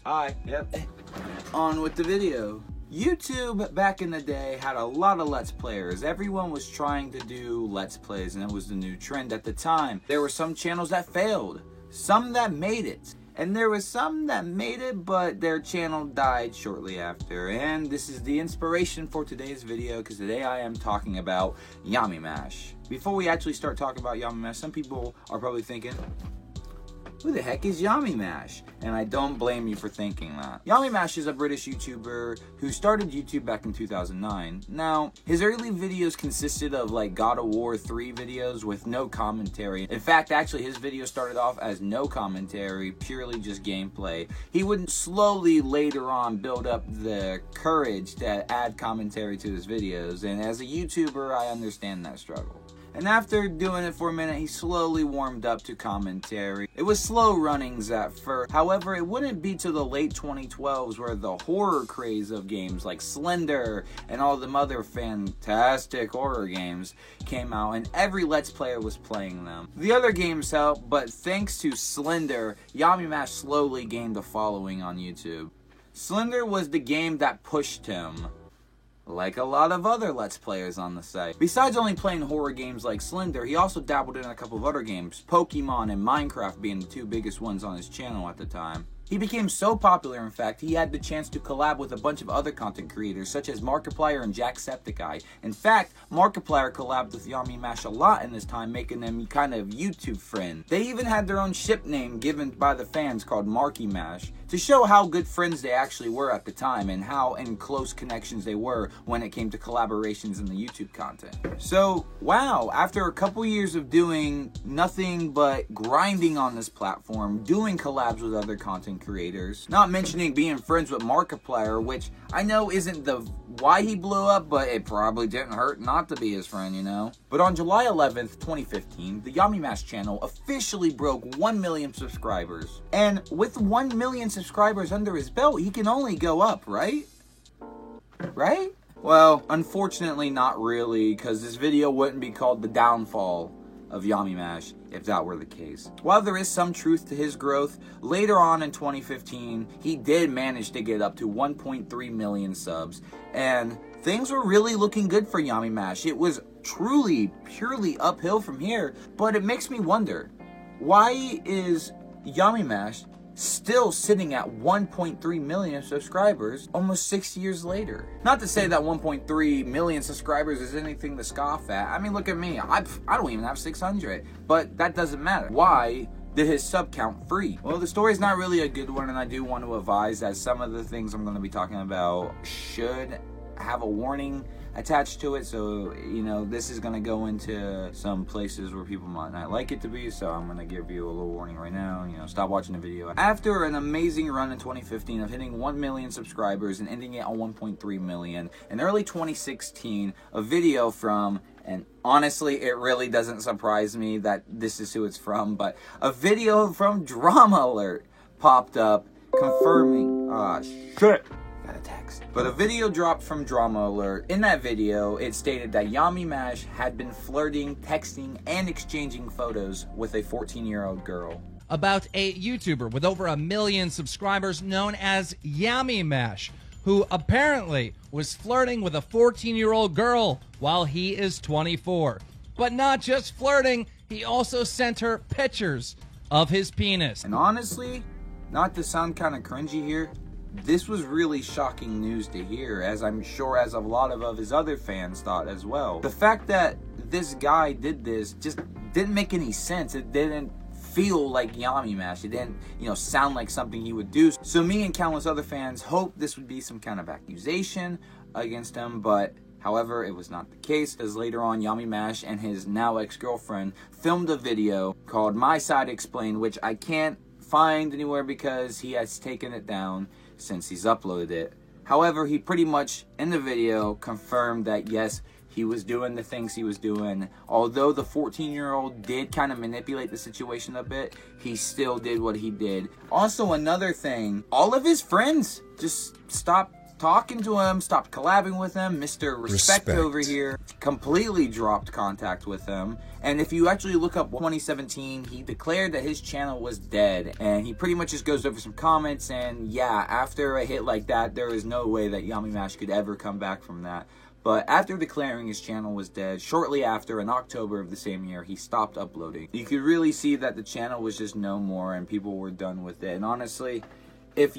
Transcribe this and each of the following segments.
Hi. Yep. On with the video. YouTube back in the day had a lot of Let's Players. Everyone was trying to do Let's Plays, and it was the new trend at the time. There were some channels that failed, some that made it, and there was some that made it, but their channel died shortly after. And this is the inspiration for today's video, because today I am talking about Yamimash. Before we actually start talking about Yamimash, some people are probably thinking, who the heck is Yamimash? And I don't blame you for thinking that. Yamimash is a British YouTuber who started YouTube back in 2009. Now, his early videos consisted of like God of War 3 videos with no commentary. In fact, actually his video started off as no commentary, purely just gameplay. He would slowly later on build up the courage to add commentary to his videos. And as a YouTuber, I understand that struggle. And after doing it for a minute, he slowly warmed up to commentary. It was slow runnings at first. However, it wouldn't be till the late 2012s where the horror craze of games like Slender and all them other fantastic horror games came out, and every Let's Player was playing them. The other games helped, but thanks to Slender, Yamimash slowly gained a following on YouTube. Slender was the game that pushed him, like a lot of other Let's Players on the site. Besides only playing horror games like Slender, he also dabbled in a couple of other games, Pokemon and Minecraft being the two biggest ones on his channel at the time. He became so popular, in fact, he had the chance to collab with a bunch of other content creators, such as Markiplier and Jacksepticeye. In fact, Markiplier collabed with Yamimash a lot in this time, making them kind of YouTube friends. They even had their own ship name given by the fans called Markimash, to show how good friends they actually were at the time, and how in close connections they were when it came to collaborations in the YouTube content. So, wow, after a couple years of doing nothing but grinding on this platform, doing collabs with other content creators, not mentioning being friends with Markiplier, which I know isn't the why he blew up, but it probably didn't hurt not to be his friend, you know? But on July 11th, 2015, the Yamimash channel officially broke 1 million subscribers. And with 1 million subscribers under his belt, he can only go up, right? Right? Well, unfortunately not really, because this video wouldn't be called The Downfall of Yamimash if that were the case. While there is some truth to his growth, later on in 2015, he did manage to get up to 1.3 million subs, and things were really looking good for Yamimash. It was truly, purely uphill from here, but it makes me wonder, why is Yamimash still sitting at 1.3 million subscribers almost 6 years later? Not to say that 1.3 million subscribers is anything to scoff at. I mean, look at me. I don't even have 600, but that doesn't matter. Why did his sub count freeze? Well, the story's not really a good one, and I do want to advise that some of the things I'm going to be talking about should have a warning attached to it, so you know this is going to go into some places where people might not like it to be, so I'm going to give you a little warning right now. You know, stop watching the video. After an amazing run in 2015 of hitting 1 million subscribers and ending it on 1.3 million, in early 2016 a video from, and honestly it really doesn't surprise me that this is who it's from, but a video from Drama Alert popped up confirming, shit, got a text. But a video dropped from Drama Alert. In that video, it stated that Yamimash had been flirting, texting, and exchanging photos with a 14-year-old girl. About a YouTuber with over 1 million subscribers known as Yamimash, who apparently was flirting with a 14-year-old girl while he is 24. But not just flirting, he also sent her pictures of his penis. And honestly, not to sound kind of cringy here, this was really shocking news to hear, as I'm sure as a lot of his other fans thought as well. The fact that this guy did this just didn't make any sense. It didn't feel like Yamimash. It didn't, you know, sound like something he would do. So me and countless other fans hoped this would be some kind of accusation against him, but however, it was not the case, as later on Yamimash and his now ex-girlfriend filmed a video called My Side Explained, which I can't find anywhere because he has taken it down since he's uploaded it. However, he pretty much in the video confirmed that yes, he was doing the things he was doing. Although the 14-year-old did kind of manipulate the situation a bit, he still did what he did. Also, another thing, all of his friends just stopped talking to him, stopped collabing with him. Mr. Respect over here completely dropped contact with him. And if you actually look up 2017, he declared that his channel was dead. And he pretty much just goes over some comments. And yeah, after a hit like that, there is no way that Yamimash could ever come back from that. But after declaring his channel was dead, shortly after, in October of the same year, he stopped uploading. You could really see that the channel was just no more and people were done with it. And honestly, if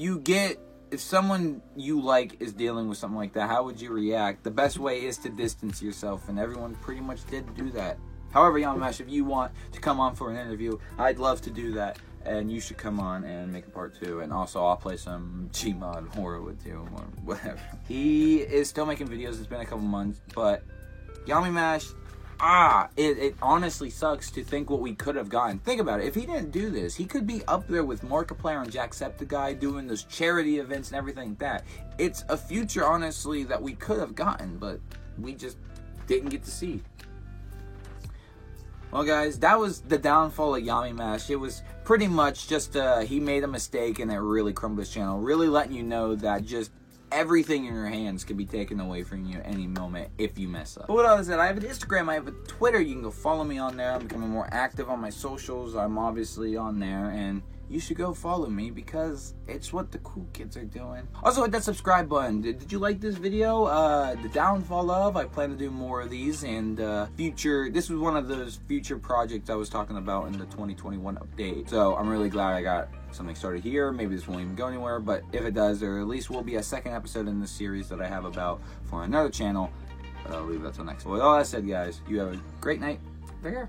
someone you like is dealing with something like that, how would you react? The best way is to distance yourself, and everyone pretty much did do that. However, Yamimash, if you want to come on for an interview, I'd love to do that. And you should come on and make a part 2. And also, I'll play some Gmod horror with you or whatever. He is still making videos. It's been a couple months. But Yamimash, it honestly sucks to think what we could have gotten. Think about it. If he didn't do this, he could be up there with Markiplier and Jacksepticeye doing those charity events and everything like that. It's a future, honestly, that we could have gotten, but we just didn't get to see. Well, guys, that was the downfall of Yamimash. It was pretty much just he made a mistake and it really crumbled his channel. Really letting you know that just everything in your hands can be taken away from you any moment if you mess up. But with all that said, I have an Instagram, I have a Twitter. You can go follow me on there. I'm becoming more active on my socials. I'm obviously on there, and you should go follow me because it's what the cool kids are doing. Also, hit that subscribe button. Did you like this video? The downfall of, I plan to do more of these, and this was one of those future projects I was talking about in the 2021 update. So I'm really glad I got something started here. Maybe this won't even go anywhere, but if it does, there at least will be a second episode in this series that I have about for another channel. But I'll leave that till next. With all that said, guys, you have a great night. Take care.